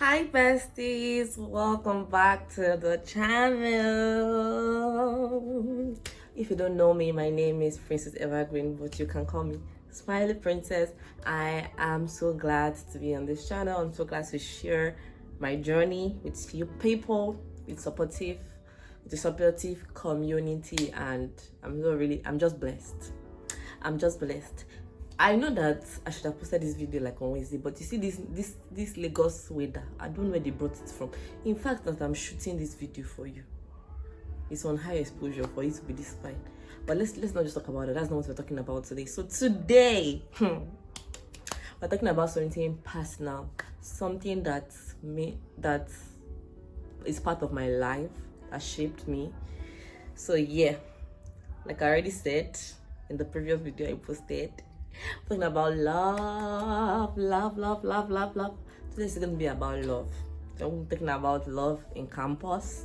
Hi besties, welcome back to the channel. If you don't know me, my name is Princess Evergreen, but you can call me Smiley Princess. I am so glad to be on this channel. I'm so glad to share my journey with you people, with the supportive community, and I'm just blessed. I'm just blessed. I know that I should have posted this video like on Wednesday, but you see this Lagos weather, I don't know where they brought it from. In fact, that I'm shooting this video for you, it's on high exposure for it to be this fine. But let's not just talk about it. That's not what we're talking about today. So today we're talking about something personal, something that is part of my life, that shaped me. So yeah, like I already said in the previous video I posted, talking about love. Today is going to be about love. So I'm talking about love in campus,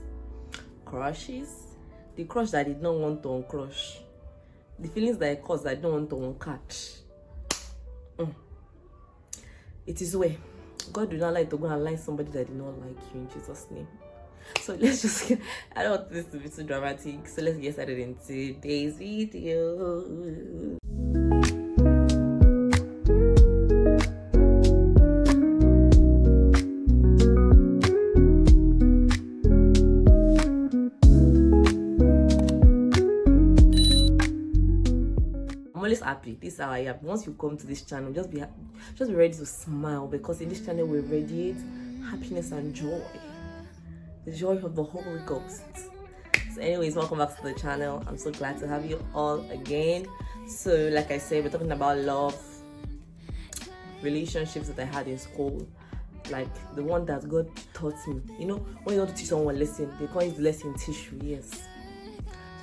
crushes, the crush that I did not want to uncrush, the feelings that I caused that I don't want to uncatch. It is where God do not like to go and like somebody that did not like you, in Jesus' name. So let's just I don't want this to be too dramatic, so let's get started into today's video. Happy. This is how I am. Once you come to this channel, just be ready to smile, because in this channel we radiate happiness and joy, the joy of the Holy Ghost. So anyways, welcome back to the channel. I'm so glad to have you all again. So like I said, we're talking about love, relationships that I had in school, like the one that God taught me. You know, when you want to teach someone a lesson, they call it the lesson tissue. Yes,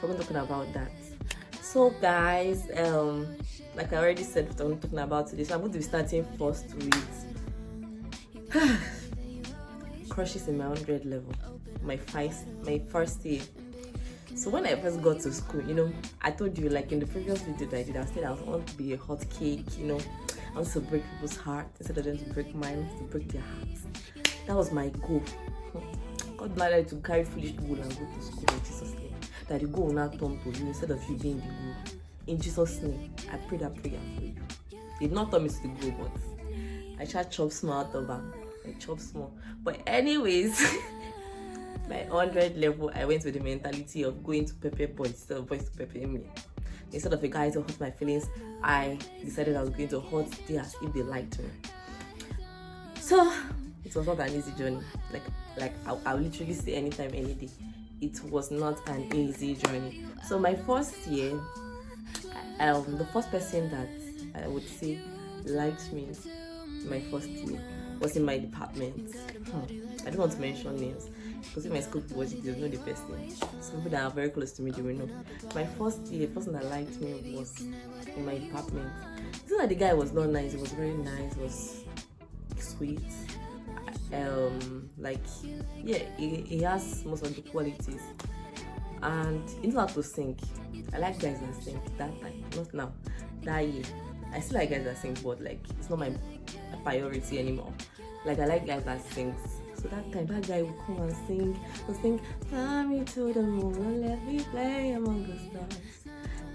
so we're talking about that. So guys, like I already said, what I'm talking about today, so I'm going to be starting first with crushes in my 100 level, my first year. So when I first got to school, you know, I told you, like in the previous video that I did, I said I want to be a hot cake, you know, I want to break people's hearts instead of them to break mine, to break their hearts. That was my goal. God not like to carry foolish people and go to school in Jesus' name, that the goal will not turn to you instead of you being the goal. In Jesus' name, I pray that prayer for you. They did not turn me to the goal, but I tried chop small out of them. I chop small. But anyways, by 100 level, I went with the mentality of going to pepper boys instead of boys to pepper me. Instead of a guy to hurt my feelings, I decided I was going to hurt theirs if they liked me. So it was not an easy journey. Like I'll literally say anytime, any day. It was not an easy journey. So my first year, the first person that I would say liked me my first year was in my department. I don't want to mention names, because if my school was, they know the person. Some people that are very close to me, they will know. My first year, the person that liked me was in my department. It's not that the guy was not nice. It was very nice. It was sweet. Like, yeah, he has most of the qualities, and he knows how to sing. I like guys that sing. That time, not now, that year. I still like guys that sing, but like it's not my priority anymore. Like I like guys that sing. So that time, that guy would come and sing. He'll sing, "Fly me to the moon, let me play among the stars.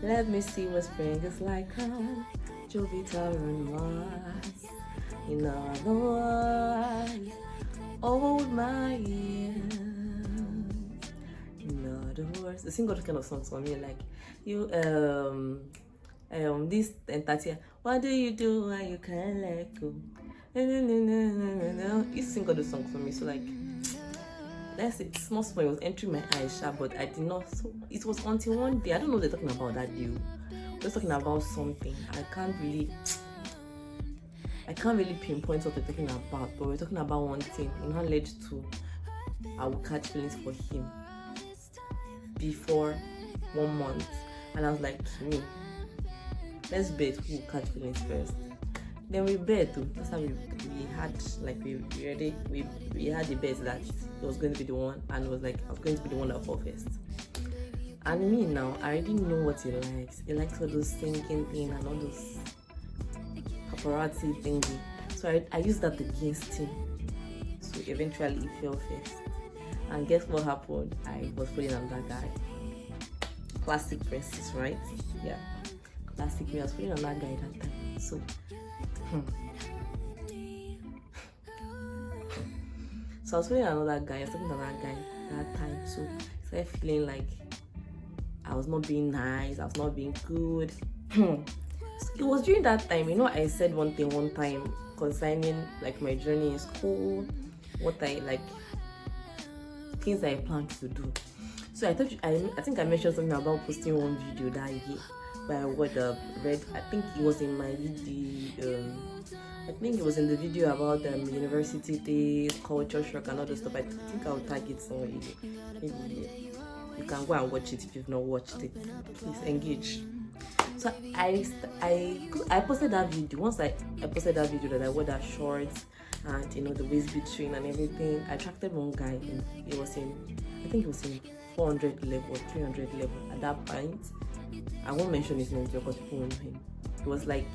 Let me see what spring is like on Jupiter and Mars. In other words, hold my ears. In other words," the single kind of songs for me, like you this entity. What do you do when you can't let go? You sing all the songs for me. So like, that's it. Small it was entering my eyes, but I did not. So it was until one day, I don't know what they're talking about that deal. We're talking about something. I can't really pinpoint what we're talking about, but we're talking about one thing. And how led to I will catch feelings for him before 1 month, and I was like, me, let's bet who will catch feelings first. Then we bet too. That's how we had, like, we had the bet that it was going to be the one, and it was like I was going to be the one that fell first. And me now, I already know what he likes. He likes all those singing thing and all those paparazzi thingy. So I used that against him. So eventually it fell first. And guess what happened? I was following another guy. Classic princess, right? Yeah. Classic me. I was following another guy that time. So I was following another guy. I was talking to another guy that time. So I started feeling like I was not being nice. I was not being good. It was during that time, I said one thing one time concerning like my journey in school, what I like, things I planned to do. So I think I mentioned something about posting one video that year where I would read. I think it was in my video. I think it was in the video about university days, culture shock, and all the stuff. I think I'll tag it somewhere. Maybe you can go and watch it if you've not watched it. Please engage. So I posted that video. Once I posted that video that I wore that shorts and the waist between and everything, I attracted one guy and I think it was in 400 level or 300 level at that point. I won't mention his name because people won't know him. It was like,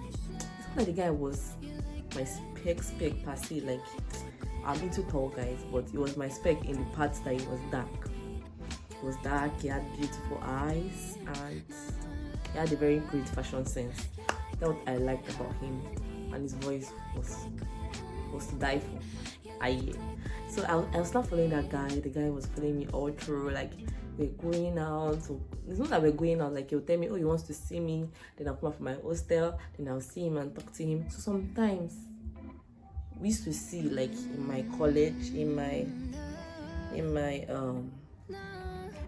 it's not like the guy was my spec per se. Like, I'm into tall guys, but it was my spec in the parts that it was dark. It was dark, he had beautiful eyes, and he had a very great fashion sense. That's what I liked about him, and his voice was to die for. So I was not following that guy. The guy was following me all through. Like, we're going out. So it's not that we're going out. Like, he'll tell me, oh, he wants to see me. Then I'll come out from my hostel. Then I'll see him and talk to him. So sometimes we used to see, like, in my college, in my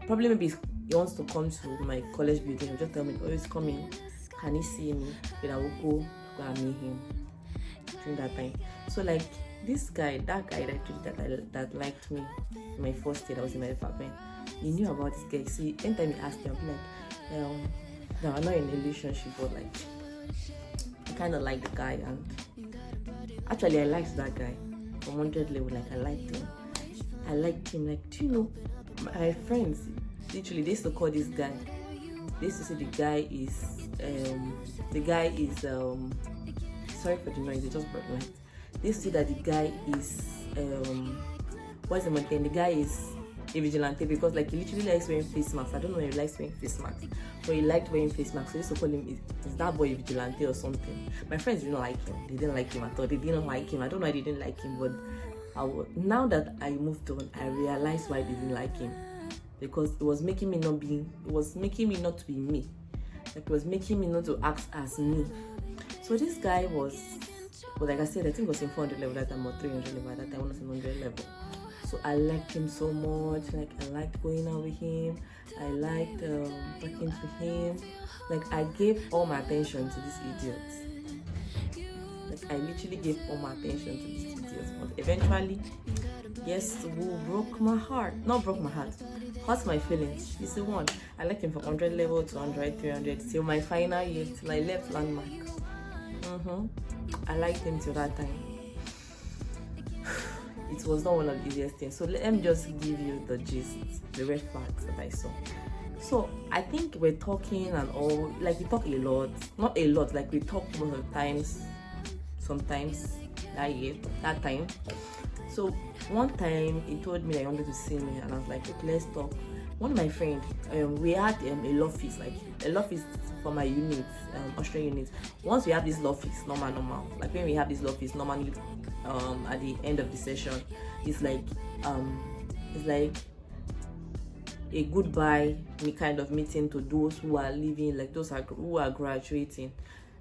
probably maybe he wants to come to my college building. He'll just tell me, oh, he's coming. Can he see me? Then I will go and meet him during that time. So like that guy that liked me in my first year that was in my department, he knew about this guy. See, anytime he asked me, I'll be like, no, I'm not in a relationship, but like I kind of like the guy, and actually I liked that guy from 100 level. Like I liked him. Like, do you know, my friends literally they used to call this guy. They used to say the guy is sorry for the noise, it just brought light. They used to say that the guy is what's the thing? The guy is a vigilante because like he literally likes wearing face masks. I don't know if he likes wearing face masks, but he liked wearing face masks. So they used to call him, is that boy a vigilante or something? My friends didn't like him. They didn't like him at all. They didn't like him. I don't know why they didn't like him, but now that I moved on, I realized why they didn't like him. Because it was making me not to be me. Like, it was making me not to act as me. So this guy was like I said, I think it was in 400 level that time or 300 level at that time, when I was in 100 level. So I liked him so much. Like, I liked going out with him. I liked talking to him. Like, I gave all my attention to this idiot. Like, I literally gave all my attention to this idiot. But eventually, yes, who broke my heart? Not broke my heart. Hurt my feelings. He's the one. I liked him from 100 level to 100, 300 till my final year, till I left Landmark. I liked him till that time. It was not one of the easiest things. So let me just give you the gist, the red flags that I saw. So I think we're talking and all, like we talk a lot. Not a lot, like we talk most of the times, sometimes that time. So one time he told me that he wanted to see me, and I was like, okay, let's talk. One of my friends, we had a law fees, like a law fees for my unit, Australian unit. Once we have this law fees, normal. Like when we have this law fees, normally at the end of the session, it's like a goodbye kind of meeting to those who are leaving, like those who are graduating,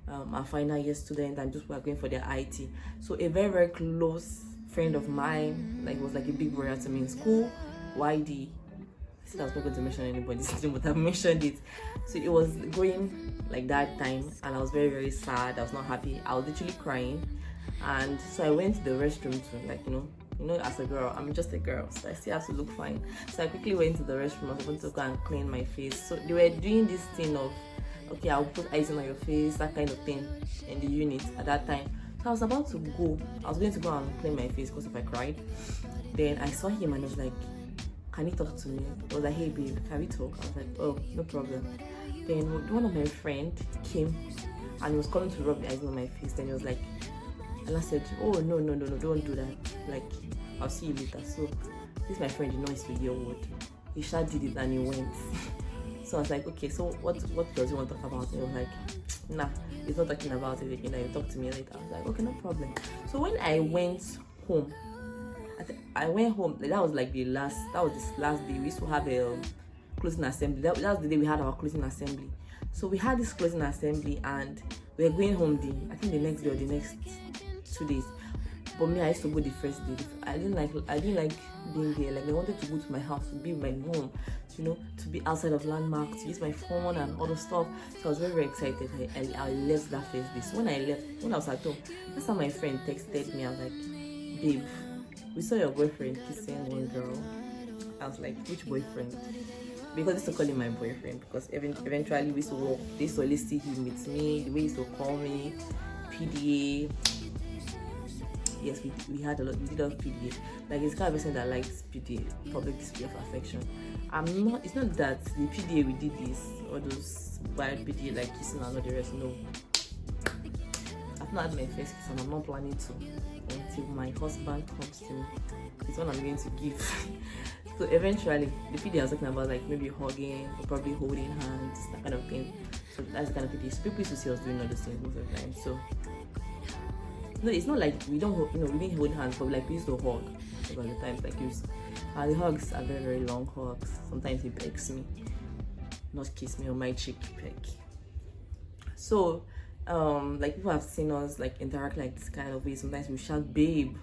our final year student, and those who are going for their IT. So a very, very close friend of mine, like, was like a big brother to me in school, YD. I said I was not going to mention anybody's name, but I mentioned it. So it was going like that time, and I was very, very sad. I was not happy. I was literally crying, and so I went to the restroom to, like, as a girl, I'm just a girl, so I still have to look fine. So I quickly went to the restroom. I was going to go and clean my face. So they were doing this thing of, okay, I'll put icing on your face, that kind of thing, in the unit at that time. So I was about to go. I was going to go and clean my face because if I cried, then I saw him and I was like, can he talk to me? I was like, hey babe, can we talk? I was like, oh, no problem. Then one of my friends came and he was coming to rub the icing on my face. Then he was like, And I said, oh, no, don't do that. Like, I'll see you later. So this my friend, it's to hear word. He shot did it and he went. So I was like, okay, so what does he want to talk about? And he was like, nah, he's not talking about it again. He'll talk to me later. I was like, okay, no problem. So when I went home, I went home. That was like this last day. We used to have a closing assembly. That was the day we had our closing assembly. So we had this closing assembly and we were going home I think the next day or the next 2 days. But me, I used to go the first day. I didn't like being there. Like, I wanted to go to my house, to be with my mom, to be outside of landmark, to use my phone and all the stuff. So I was very, very excited. I left that first day. So when I was at home, that's how my friend texted me. I was like, babe, we saw your boyfriend kissing one girl. I was like, which boyfriend? Because I used to call him my boyfriend. Because eventually we used to walk. They used to always see him with me. The way he used to call me, PDA. Yes, we did a lot of PDA. Like, it's the kind of person that likes PDA, public display of affection. It's not that the PDA we did this, all those wild PDA like kissing and all the rest. No, I've not had my first kiss and I'm not planning to until my husband comes to me. It's what I'm going to give. So eventually, the PDA I was talking about, like maybe hugging or probably holding hands, that kind of thing. So that's the kind of PDA. So people used to see us doing all those things most of the time. So no, it's not like we don't, we didn't hold hands, but like we used to hug over the times. Like the hugs are very, very long hugs. Sometimes he begs me, not kiss me on my cheek, peck. So, like people have seen us like interact like this kind of way. Sometimes we shout babe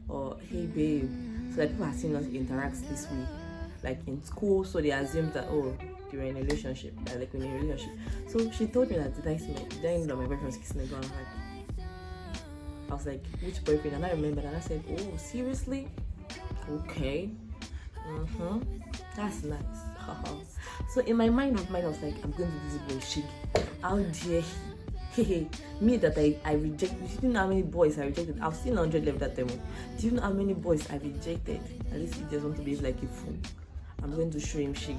or hey babe. So like people have seen us interact this way, like in school. So they assume that you're in a relationship, like we're in a relationship. So she told me that did I know my boyfriend was kissing the girl? I was like, which boyfriend? And I remembered and I said, oh, seriously? Okay. That's nice. So in my mind, I was like, I'm going to do this boy shit. How dare he? Me that I rejected. You didn't know how many boys I rejected. I was still 100 left that time. Do you know how many boys I rejected? At least he just want to behave like a fool. I'm going to show him shiggy.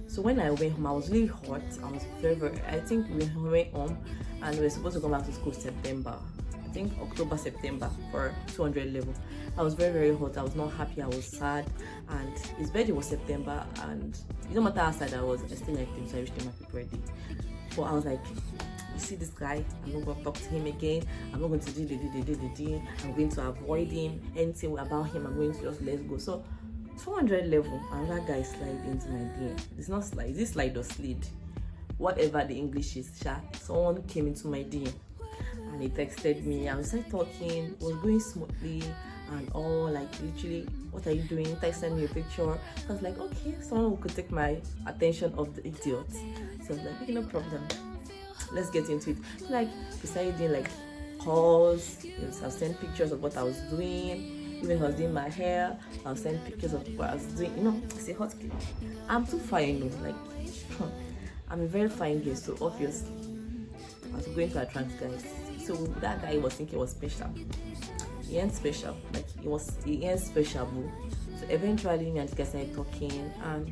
So when I went home, I was really hot. I was very, I think we went home and we were supposed to come back to school September. I think October, September for 200 level. I was very, very hot. I was not happy. I was sad. And his birthday was September. And it don't matter how sad I was, I still liked him. So I wished him happy birthday. But I was like, you see this guy? I'm not going to talk to him again. I'm not going to do. I'm going to avoid him. Anything about him, I'm going to just let go. So 200 level, and that guy slide into my DM. It's not slide. Is this slide or slid? Whatever the English is, someone came into my DM. And he texted me, and we started talking, it was going smoothly and all, like literally, what are you doing? Texted me a picture. I was like, okay, someone who could take my attention off the idiot. So I was like, okay, no problem. Let's get into it. So like, we started doing like calls, I'll send pictures of what I was doing. Even if I was doing my hair, I'll send pictures of what I was doing. It's a hot kid. I'm too fine, like, I'm a very fine girl, so obviously, I was going to attract guys. So that guy was thinking he was special. He ain't special. Like he ain't special, boo. So eventually me and the guy started talking, and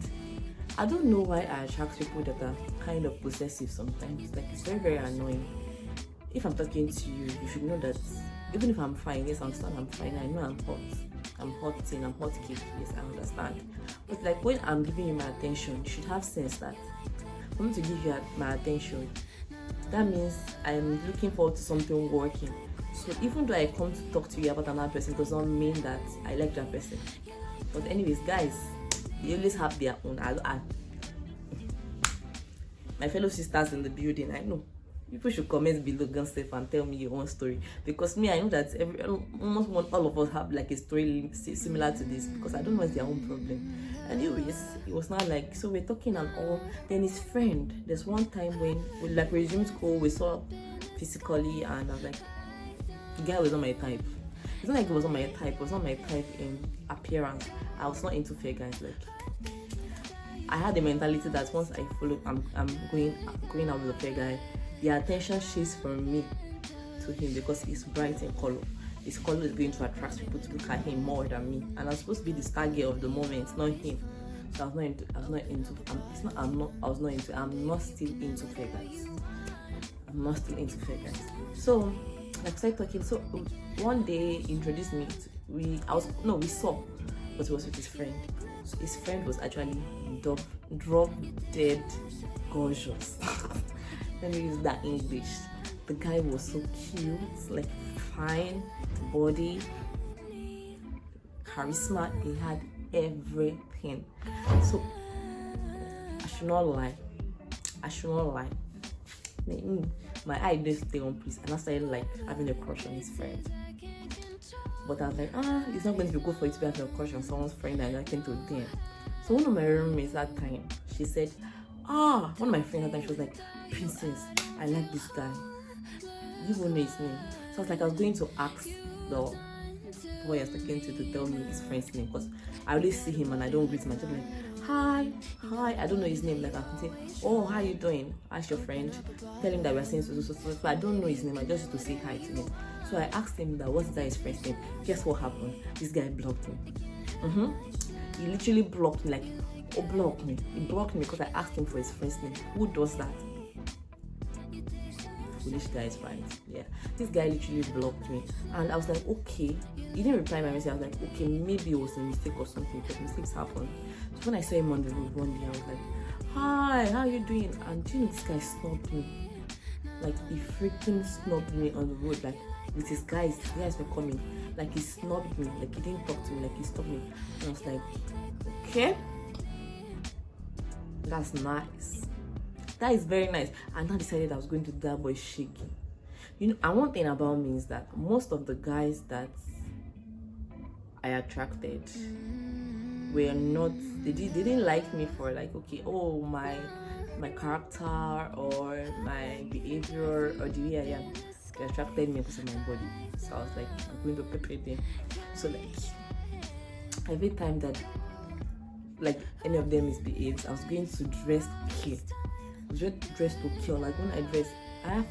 I don't know why I attract people that are kind of possessive sometimes. Like it's very, very annoying. If I'm talking to you, you should know that even if I'm fine, yes, I'm fine. I know I'm hot. I'm hot teen, I'm hot cake, yes, I understand. But like when I'm giving you my attention, you should have sense that for me to give you my attention, that means I'm looking forward to something working. So even though I come to talk to you about another person, does not mean that I like that person. But anyways, guys, they always have their own. My fellow sisters in the building, I know. People should comment below Gunsafe and tell me your own story. Because me, I know that almost all of us have like a story similar to this. Because I don't know what's their own problem. Anyways, it was not like, so we're talking and all. Then his friend, there's one time when we like resumed school, we saw physically, and I was like, the guy was not my type. It's not like it was not my type, it was not my type in appearance. I was not into fair guys. Like, I had the mentality that once I follow, I'm going out with a fair guy, the attention shifts from me to him because he's bright in color. His color is going to attract people to look at him more than me, and I'm supposed to be the star girl of the moment, not him. So I'm not still into fair guys. I'm not still into fair guys. So Like we started talking. So one day he introduced me to, we saw, but it was with his friend. So his friend was actually drop dead gorgeous. Let me use that English. The guy was so cute, like fine body, charisma. He had everything. So I should not lie. My eye didn't stay on place, and I started like having a crush on his friend. But I was like, it's not going to be good for you to be having a crush on someone's friend and liking to them. So one of my roommates that time, she said, one of my friends that time, she was like, Princess, I like this guy. You won't know his name. So I was like, I was going to ask the boy I was talking to tell me his friend's name, because I always see him and I don't greet him. I just like, hi, I don't know his name. Like I can say, oh, how you doing? Ask your friend, tell him that we're saying so. But I don't know his name. I just used to say hi to him. So I asked him that what's that his friend's name. Guess what happened? This guy blocked me. He literally blocked me, like, blocked me. He blocked me because I asked him for his friend's name. Who does that? Foolish guys, right? Yeah. This guy literally blocked me, and I was like, okay. He didn't reply my message. I was like, okay, maybe it was a mistake or something, because mistakes happen. So when I saw him on the road one day, I was like, hi, how you doing? And do you know this guy snubbed me? Like, he freaking snubbed me on the road, like with his guys. The guys were coming, like he snubbed me, like he didn't talk to me, like he stopped me. And I was like, okay, that's nice. That is very nice. And I decided I was going to do that boy shaking. You know, and one thing about me is that most of the guys that I attracted were not, they didn't like me for like, okay, oh, my character or my behavior or the way I am. They attracted me because of my body. So I was like, I'm going to prepare them. So like, every time that like any of them misbehaves, I was going to dress kill. Dress to kill. Like when I dress, I have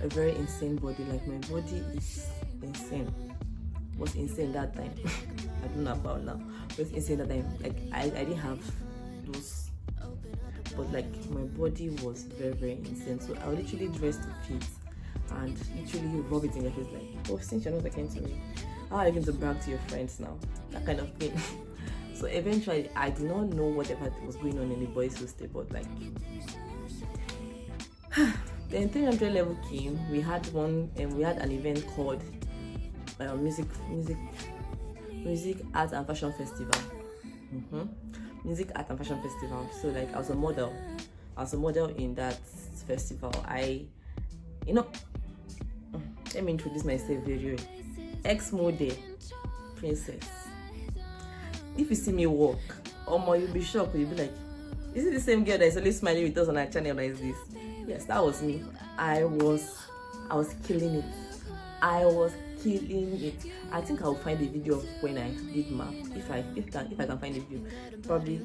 a very insane body. Like my body is insane. Was insane that time. I don't know about now. It was insane that time. Like I didn't have those, but like my body was very, very insane. So I would literally dress to fit and literally rub it in your face like, oh, since you're not talking to me, how are you going to brag to your friends now? That kind of thing. So eventually I did not know whatever was going on in the boys' hostel, but like then 300 level came. We had one, and we had an event called music art and fashion festival. Music art and fashion festival. So like I was a model in that festival. Let me introduce myself very well. Ex-model Princess. If you see me walk, you'll be shocked. You'll be like, is it the same girl that is always smiling with us on our channel like this? Yes, that was me. I was killing it. I think I'll find a video of when I did math. If I can find a video, probably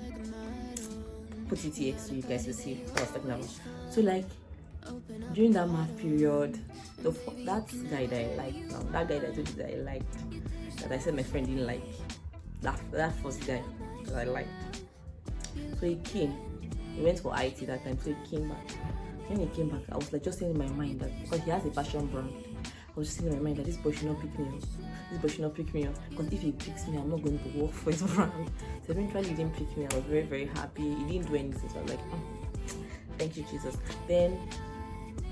put it here so you guys will see what I was talking about. So like during that math period, that guy that I liked, that guy that I told you that I liked, that I said my friend didn't like, that first guy that I liked. So he came. He went for IT that time, so he came back. When he came back, I was like just saying in my mind that because he has a fashion brand, I was just saying in my mind that this boy should not pick me up. Because if he picks me, I'm not going to work for his brand. So eventually he didn't pick me. I was very, very happy. He didn't do anything. So I was like, thank you, Jesus. Then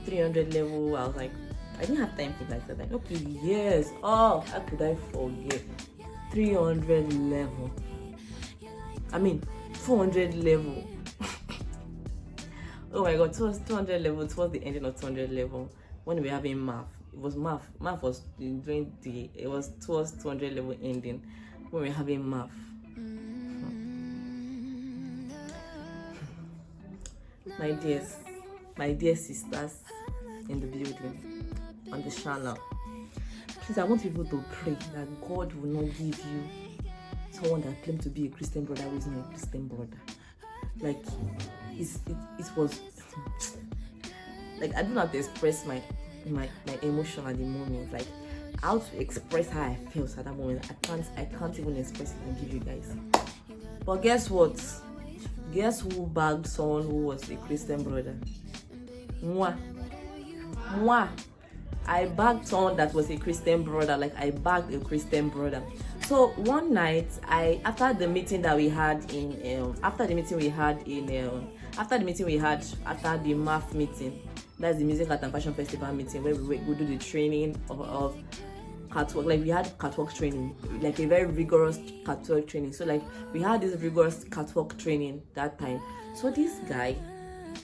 300 level, I was like, I didn't have time to like that. Like, okay, yes. How could I forget? 300 level. 400 level. Oh my God, towards 200 level, towards the ending of 200 level, when we were having math, it was math was it was towards 200 level ending, when we were having math. My dear sisters in the building, on the channel, please, I want people to pray that God will not give you someone that claimed to be a Christian brother who is not a Christian brother. Like, it was like I don't know how to express my emotion at the moment. Like how to express how I felt at that moment. I can't even express it and give you guys. But guess what? Guess who bagged someone who was a Christian brother? Moi. I bagged someone that was a Christian brother. Like, I bagged a Christian brother. So one night, after the meeting we had after the MAF meeting, that's the Music Art and Fashion Festival meeting, where we do the training of catwalk. Like, we had catwalk training, like a very rigorous catwalk training. So like, we had this rigorous catwalk training that time. So this guy,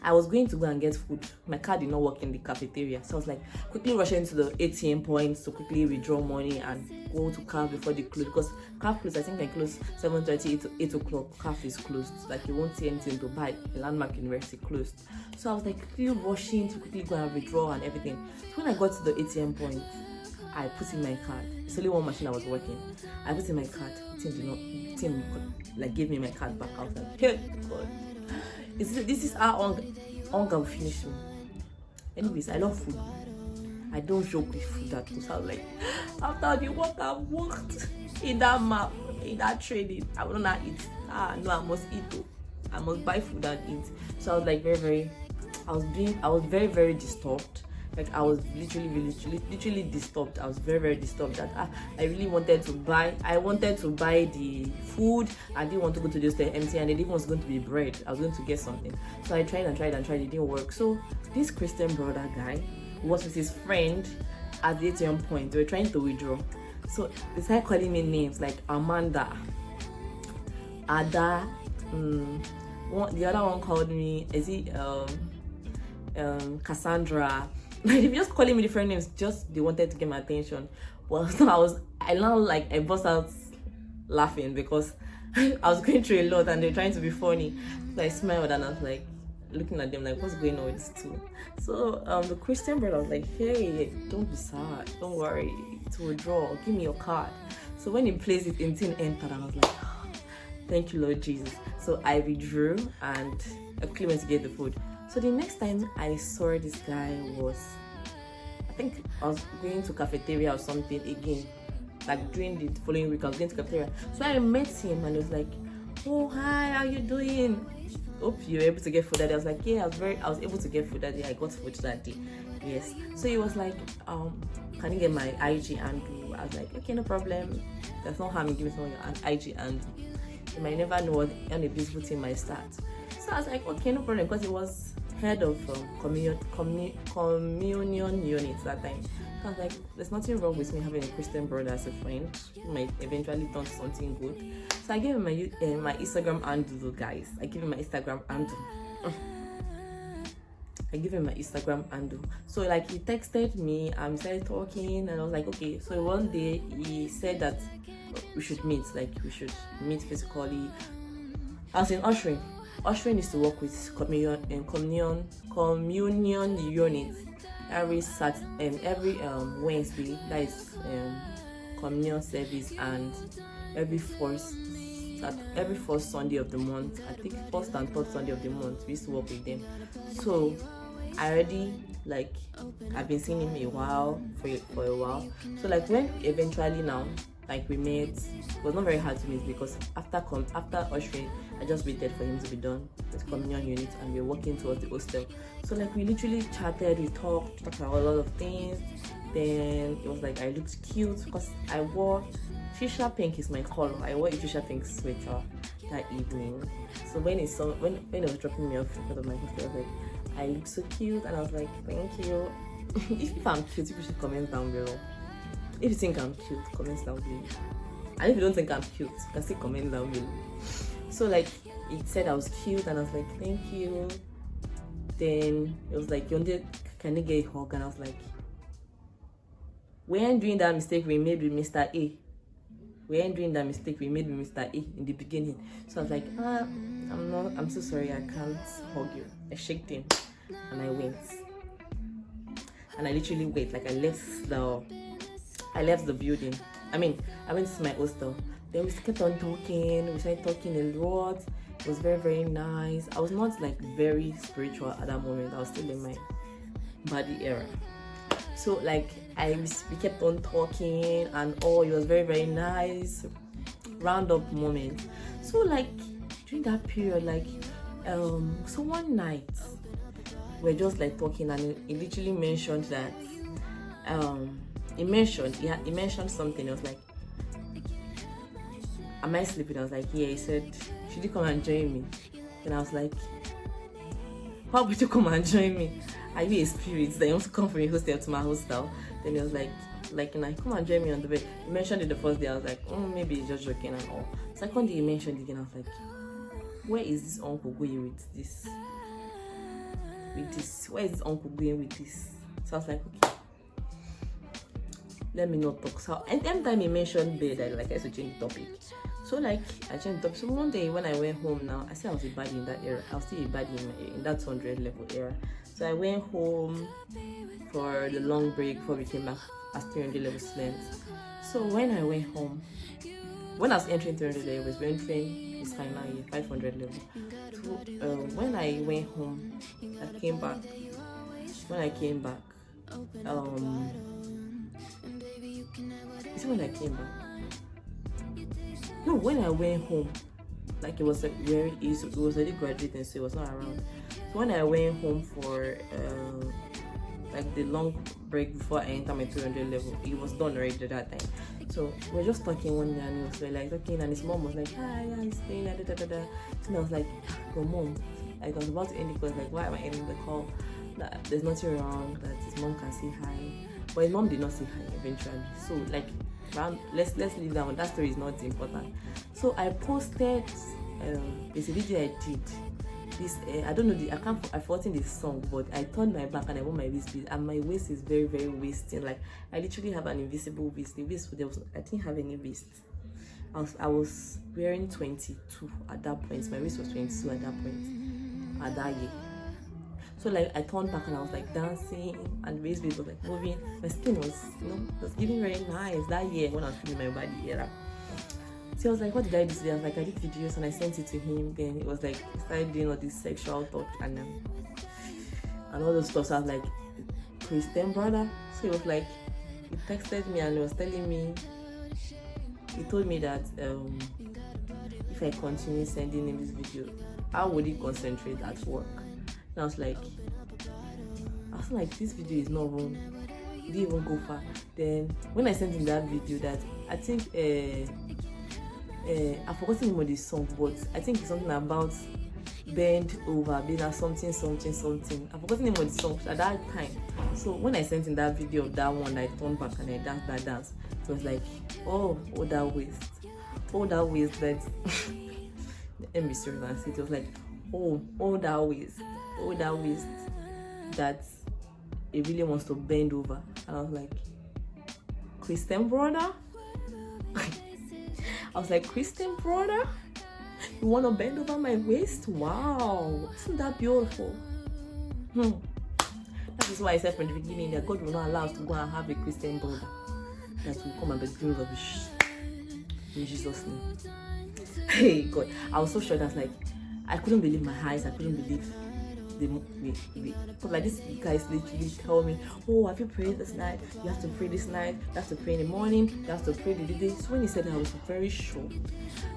I was going to go and get food. My card did not work in the cafeteria, so I was like quickly rushing to the ATM points to quickly withdraw money and go to CAF before they close, because CAF close, I think they close 7:30 to 8 o'clock. CAF is closed, like you won't see anything to buy. The Landmark University closed. So I was like quickly rushing to quickly go and withdraw and everything. So when I got to the ATM point, I put in my card. It's only one machine I was working. I put in my card. Tim like gave me my card back. I was like, hey God, this is how hunger will finish me. Anyways, I love food. I don't joke with food at all. So I was like, after the work I've worked in that map, in that training, I will not eat. No, I must eat too. I must buy food and eat. So I was like I was very, very disturbed. Like, I was literally disturbed. I was very, very disturbed that I really wanted to buy. I wanted to buy the food. I didn't want to go to just the empty, and it even was going to be bread. I was going to get something. So I tried. It didn't work. So this Christian brother guy was with his friend at the ATM point. They were trying to withdraw. So they started calling me names like Amanda, Ada. The other one called me, Cassandra. Like, they were just calling me different names, just they wanted to get my attention. Well, so I burst out laughing because I was going through a lot and they're trying to be funny. So I smiled and I was like looking at them like, what's going on with this too? So the Christian brother was like, hey, don't be sad, don't worry, to withdraw, give me your card. So when he placed it, in tin entered, and I was like, thank you, Lord Jesus. So I withdrew and I quickly went to get the food. So the next time I saw this guy was, I think I was going to cafeteria or something again. Like during the following week, I was going to cafeteria. So I met him and he was like, oh, hi, how you doing? Hope you were able to get food that day. I was like, yeah, I was able to get food that day. I got food that day. Yes. So he was like, can you get my IG handle? I was like, okay, no problem. There's no harm in giving someone your IG handle. You might never know what a beautiful thing might start. So I was like, okay, no problem, because it was head of communion unit that time. So I was like, there's nothing wrong with me having a Christian brother as a friend. He might eventually turn to something good. So I gave him my Instagram handle, guys. I gave him my Instagram handle. So like, he texted me and started talking, and I was like, okay. So one day he said that we should meet physically. I was in ushering. Ushering is to work with communion units every Wednesday. That is communion service, and every first Sunday of the month. I think first and third Sunday of the month we used to work with them. So I already, like, I've been seeing him for a while. So like, when eventually now, like, we met, it was not very hard to meet because after ushering, I just waited for him to be done with communion unit, and we were walking towards the hostel. So like, we literally chatted, we talked about a lot of things. Then it was like, I looked cute because I wore fuchsia pink is my color. I wore a fuchsia pink sweater that evening. So when he was dropping me off in front of my hostel, I was like, I look so cute, and I was like, thank you. If I'm cute, people should comment down below. If you think I'm cute, comment down below. And if you don't think I'm cute, you can still comment down below. So like, it said I was cute, and I was like, thank you. Then it was like, can you get a hug? And I was like, we ain't doing that mistake we made with Mr. A. In the beginning. So I was like, I'm so sorry, I can't hug you. I shook him and I went. And I literally went, like, I left the building. I went to my hostel. Then we kept on talking. We started talking a lot. It was very, very nice. I was not like very spiritual at that moment. I was still in my body era. So like, we kept on talking, and it was very, very nice. Round up moment. So like, during that period, like, so one night we're just like talking, and he literally mentioned that he mentioned something. I was like, am I sleeping? I was like, yeah. He said, should you come and join me? And I was like, why would you come and join me? Are you a spirit that you want to come from your hostel to my hostel? Then he was like, come and join me on the bed. He mentioned it the first day. I was like, maybe he's just joking and all. Second day he mentioned it again. I was like, where is this uncle going with this? Where is this uncle going with this? So I was like, okay, let me not talk. So every time he mentioned bed, I had to change the topic. So I changed the topic. So one day when I went home now, I said I was a baddie in that era. I was still a baddie in that 100 level era. So I went home for the long break before we came back as 300 level students. So when I went home, when I was entering 300 level, I was entering this final year, 500 level. So when I went home, I came back. When I came back, is it when I came back? No, when I went home, it was it was already graduating, so it was not around. So when I went home for the long break before I enter my 300 level, it was done already at that time. So we were just talking one day, and he was talking, and his mom was like, hi, I'm staying, da da da da. So I was like, go mom. I was about to end the call. Why am I ending the call? That there's nothing wrong, that his mom can say hi. But his mom did not say hi eventually. So let's leave that one. That story is not important. So I posted there's a video I did. This I don't know I've forgotten this song, but I turned my back and I wore my waist bead, and my waist is very, very wasting. I literally have an invisible waist. The waist I didn't have any waist. I was wearing 22 at that point. My waist was 22 at that point, at that year. So I turned back and I was dancing, and the waist bead was moving. My skin was was giving very nice that year when I was feeling my body era. So I was like, what did I do today? I was like, I did videos and I sent it to him. Then it was he started doing all this sexual talk and all those stuff. So I was like, Christian brother. So he was he texted me and he was telling me, he told me that if I continue sending him this video, how would he concentrate at work? And I was like, this video is not wrong. It didn't even go far. Then when I sent him that video, that I think I've forgotten the name of the song, but I think it's something about bend over, being a something. I've forgotten the name of the song at that time. So when I sent him that video of that one, I turned back and I danced that dance. It was like, oh that waist, that let me serious and say it was like, oh that waist that it really wants to bend over. And I was like, Christian brother. I was like, Christian brother, you want to bend over my waist? Wow, isn't that beautiful? That is why I said from the beginning that God will not allow us to go and have a Christian brother that will come and be doing rubbish. In Jesus' name. Hey God, I was so shocked. I was like, I couldn't believe my eyes. I couldn't believe because this guys literally tell me, oh, have you prayed this night? You have to pray this night. You have to pray in the morning. You have to pray the day. So when he said that, I was very shocked.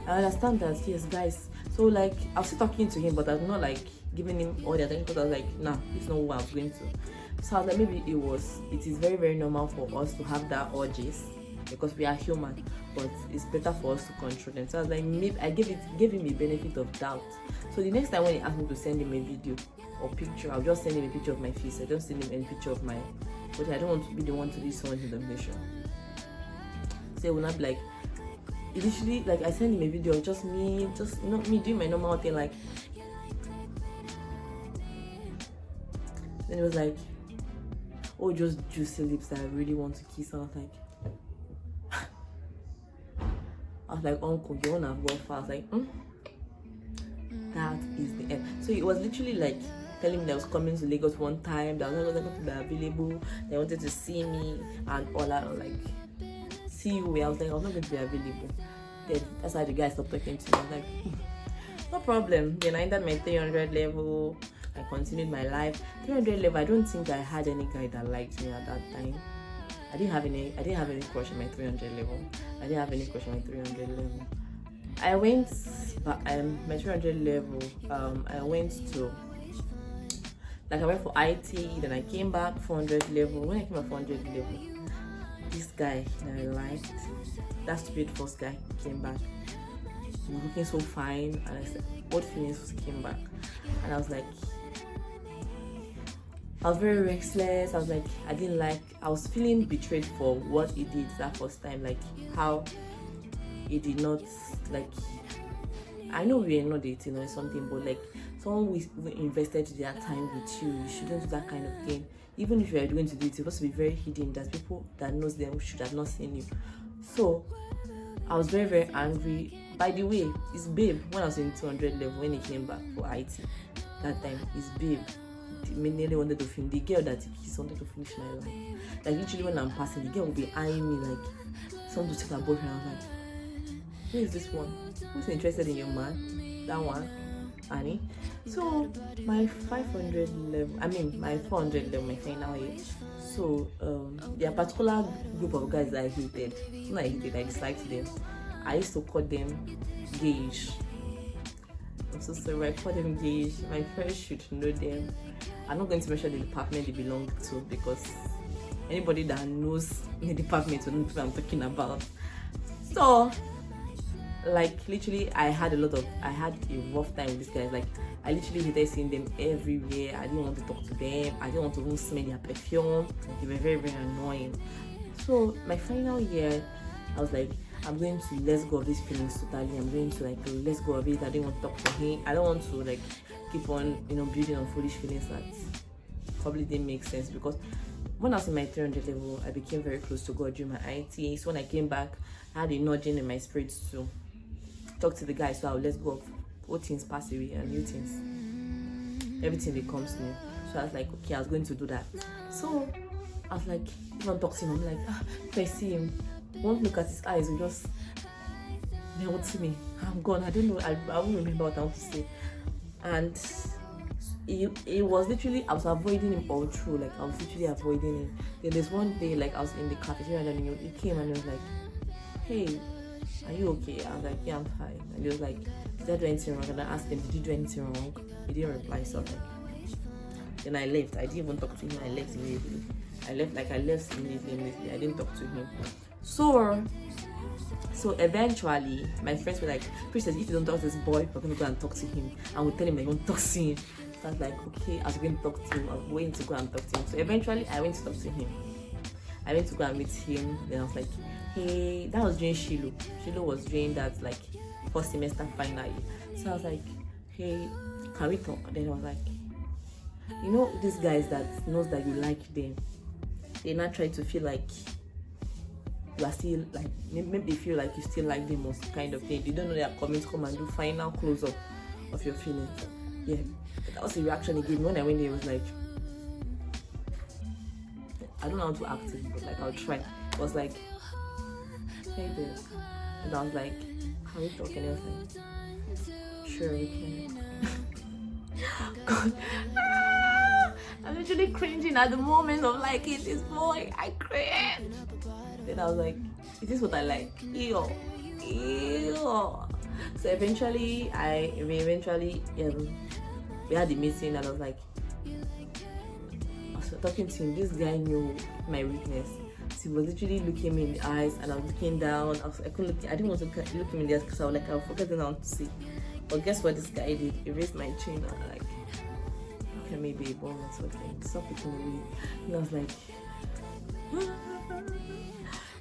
I understand that, yes, guys. So I was still talking to him, but I was not giving him all the attention because I was like, nah, it's not what I was going to. So I was like, maybe it is very, very normal for us to have that urges because we are human, but it's better for us to control them. So I was like, maybe I gave him a benefit of doubt. So the next time when he asked me to send him a video or picture, I'll just send him a picture of my face. I don't send him any picture of my, but I don't want to be the one to do someone in the mission. So it will not be initially I sent him a video of just me doing my normal thing then it was oh, just juicy lips that I really want to kiss. I was like, uncle, you wanna go fast? That is the end. So it was literally telling me that I was coming to Lagos one time, that I was not going to be available, they wanted to see me and all that. See you where? I was like, I was not going to be available. Then that's why the guy stopped talking to me. I was like, no problem. Then I entered my 300 level. I continued my life. 300 level, I don't think I had any guy that liked me at that time. I didn't have any crush on my 300 level. I didn't have any crush on my 300 level. I went, my 300 level, I went to Like I went for IT, then I came back 400 level. When I came back 400 level, this guy that I liked, that stupid first guy, came back. He was looking so fine, and I said, what feelings came back? And I was like, I was very restless. I was like, I was feeling betrayed for what he did that first time, like how he did not, like, I know we are not dating or something, but like someone who invested their time with you, you shouldn't do that kind of thing. Even if you are going to do it, it's supposed to be very hidden, that people that knows them should have not seen you. So I was very, very angry. By the way, his babe, when I was in 200 level, when he came back for IT, that time, his babe nearly wanted to finish. The girl that he kissed wanted to finish my life. Like, literally, when I'm passing, the girl will be eyeing me like, someone to take her boyfriend. I was like, who is this one? Who's interested in your man? That one? Annie? So, my 500 level, my 400 level, my final year. So, there are particular group of guys that I hated. Not I hated, I disliked them. I used to call them gayish. I'm so sorry, I call them gayish. My friends should know them. I'm not going to mention the department they belong to, because anybody that knows the department will know what I'm talking about. So, like, literally, I had a rough time with these guys. Like, I literally hated seeing them everywhere. I didn't want to talk to them. I didn't want to even smell their perfume. They were very, very annoying. So, my final year, I was like, I'm going to let go of these feelings totally. I'm going to, like, let go of it. I didn't want to talk to him. I don't want to, like, keep on, building on foolish feelings that probably didn't make sense. Because when I was in my 300 level, I became very close to God during my IT. So when I came back, I had a nudging in my spirit to talk to the guy. So I would let go of old things pass away and new things. Everything becomes new. So I was like, okay, I was going to do that. So I was like, if I'm talking to him, I'm like, if I see him, won't look at his eyes, will just melt to me. I'm gone. I don't know. I won't remember what I want to say. And it was literally, I was avoiding him all through. Like, I was literally avoiding him. Then there's one day, like, I was in the cafeteria and he came and he was like, hey, are you okay? I was like, yeah, I'm fine. And he was like, did I do anything wrong? And I asked him, did you do anything wrong? He didn't reply. So I was like, then I left. I didn't even talk to him. I left immediately. I left immediately. I didn't talk to him. So eventually, my friends were like, Princess, if you don't talk to this boy, we're going to go and talk to him. And we'll tell him that you won't talk to him. So I was like, okay, I was going to talk to him. I was waiting to go and talk to him. So eventually, I went to talk to him. I went to go and meet him. Then I was like, hey, that was during Sirour. Sirour was during that, like, first semester final year. So I was like, hey, can we talk? Then I was like, these guys that knows that you like them, they not try to feel like you are still, like, maybe they feel like you still like them or kind of thing. They don't know they are coming to come and do final close up of your feelings. Yeah, that was the reaction he gave me when I went there. It was like, I don't know how to act it, but like, I'll try. It was like, hey there. And I was like, can we talk? And he was like, sure, we can. God. I'm literally cringing at the moment of liking this boy. I cringe. Then I was like, is this what I like? Ew. So eventually, we had the meeting, and I was like, I was talking to him. This guy knew my weakness. So he was literally looking me in the eyes, and I was looking down. I didn't want to look him in the eyes because I was like, I was forgetting what I want to see. But guess what this guy did? He raised my chin. And I was like, okay, maybe a bomb or something. Stop looking away. And I was like,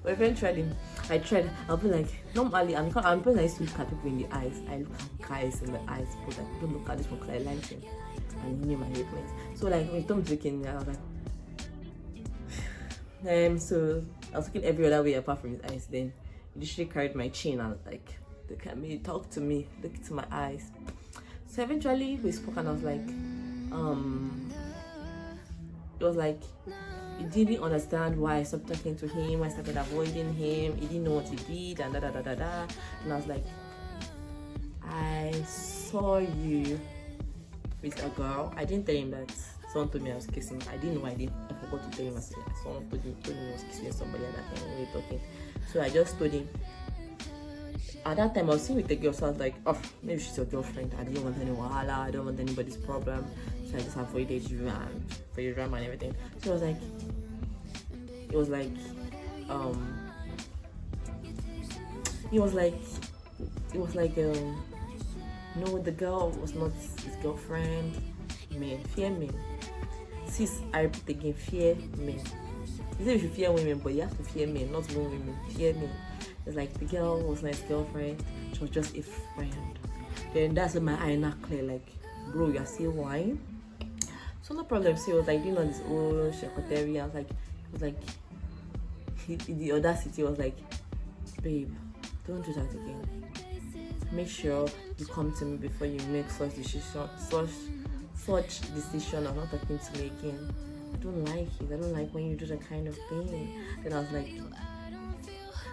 but eventually, I tried. I'll be like, normally, I'm when I used to look at people in the eyes. I look at guys in the eyes, but like, don't look at this one because I like him, and he knew my weakness. So like, when Tom looking, I was like, so I was looking every other way apart from his eyes. Then he literally carried my chin and like, look at me, talk to me, look into my eyes. So eventually, we spoke, and I was like, it was like, he didn't understand why I stopped talking to him. I started avoiding him. He didn't know what he did, and And I was like, I saw you with a girl. I didn't tell him that someone told me I was kissing. I didn't know. I forgot to tell him. Someone told me I was kissing somebody at that time when we were talking. So I just told him, At that time, I was seeing with the girl, so I was like, oh, maybe she's your girlfriend. I didn't want any wahala, I don't want anybody's problem. So I just avoided you and for your drama and everything. So it was like, no, the girl was not his girlfriend. Men, fear men. Sis, I repeat again, fear men. You say you should fear women, but you have to fear men, not women. Fear men. It's like the girl was not his girlfriend, she was just a friend. Then that's when my eye not clear, like, bro, you're still lying. So no problem. So it was like doing all this old secretary. I was like, the audacity was like, babe, don't do that again. Make sure you come to me before you make such decision. I'm not talking to me again. I don't like it. I don't like when you do that kind of thing. Then I was like, and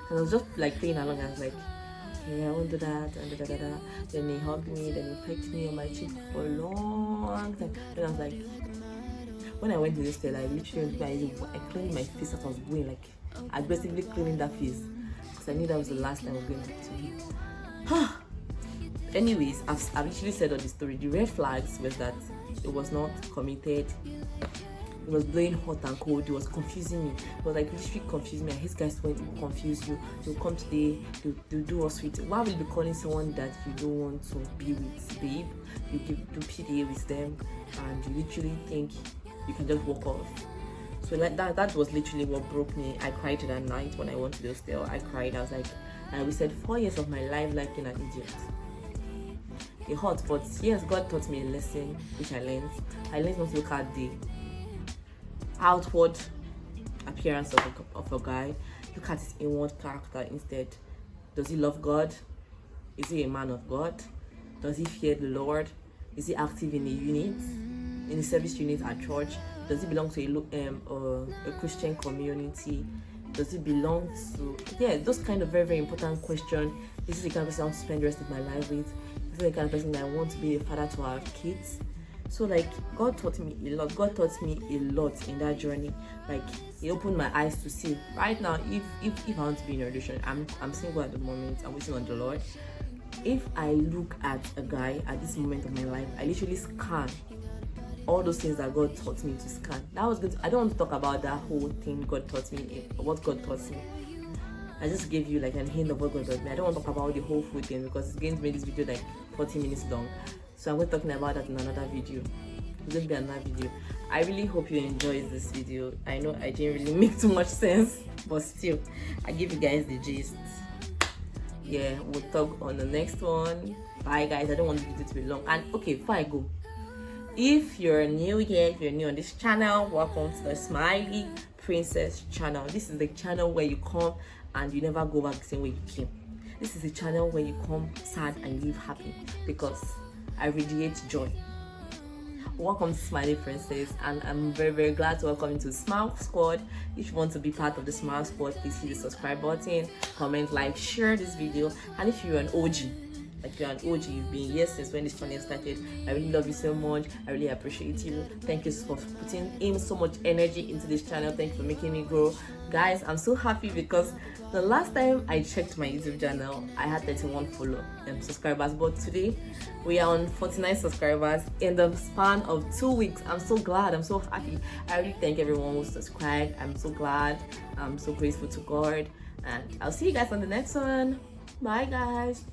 I was just like playing along. I was like, okay, I won't do that. And then he hugged me. Then he pecked me on my cheek for a long time. Then I was like, when I went to this day, I literally I cleaned my face as I was going, like aggressively cleaning that face, because I knew that was the last time I was going to eat. Anyways, I've actually said on the story, the red flags was that it was not committed. It was blowing hot and cold. It was confusing me. It was like literally confusing me. I hate guys when people confuse you. They'll come today, they'll do us sweet. Why will you be calling someone that you don't want to be with, babe? You do PDA with them, and you literally think you can just walk off. So like that was literally what broke me. I cried that night when I went to the hostel. I cried. I was like, I wasted 4 years of my life liking an idiot. It hurt, but yes, God taught me a lesson, which I learned. I learned not to look at the outward appearance of a guy. Look at his inward character instead. Does he love God? Is he a man of God? Does he fear the Lord? Is he active in a unit, in the service unit at church? Does he belong to a Christian community? Does he belong to those kind of very, very important questions. Is this the kind of person I want to spend the rest of my life with? Is this the kind of person that I want to be a father to our kids? So like God taught me a lot. God taught me a lot in that journey. Like he opened my eyes to see. Right now, if I want to be in a relationship, I'm single at the moment. I'm waiting on the Lord. If I look at a guy at this moment of my life, I literally scan all those things that God taught me to scan. That was good. I don't want to talk about that whole thing God taught me, what God taught me. I just gave you like a hint of what God taught me. I don't want to talk about the whole food thing because it's going to make this video like 40 minutes long. So I'm going to be talking about that in another video. It's going to be another video. I really hope you enjoyed this video. I know I didn't really make too much sense, but still, I give you guys the gist. Yeah, we'll talk on the next one. Bye guys. I don't want the video to be long. And okay, before I go, if you're new here, if you're new on this channel, welcome to the Smiley Princess channel. This is the channel where you come and you never go back the same way you came. This is the channel where you come sad and leave happy, because I radiate joy. Welcome to Smiley Princess, and I'm very, very glad to welcome you to Smile Squad. If you want to be part of the Smile Squad, please hit the subscribe button, comment, like, share this video. And if you're an OG, like you're an OG, you've been here since when this channel started, I really love you so much. I really appreciate you. Thank you for putting in so much energy into this channel. Thank you for making me grow. Guys, I'm so happy because the last time I checked my YouTube channel, I had 31 subscribers, but today we are on 49 subscribers in the span of 2 weeks. I'm so glad. I'm so happy. I really thank everyone who subscribed. I'm so glad. I'm so grateful to God, and I'll see you guys on the next one. Bye guys.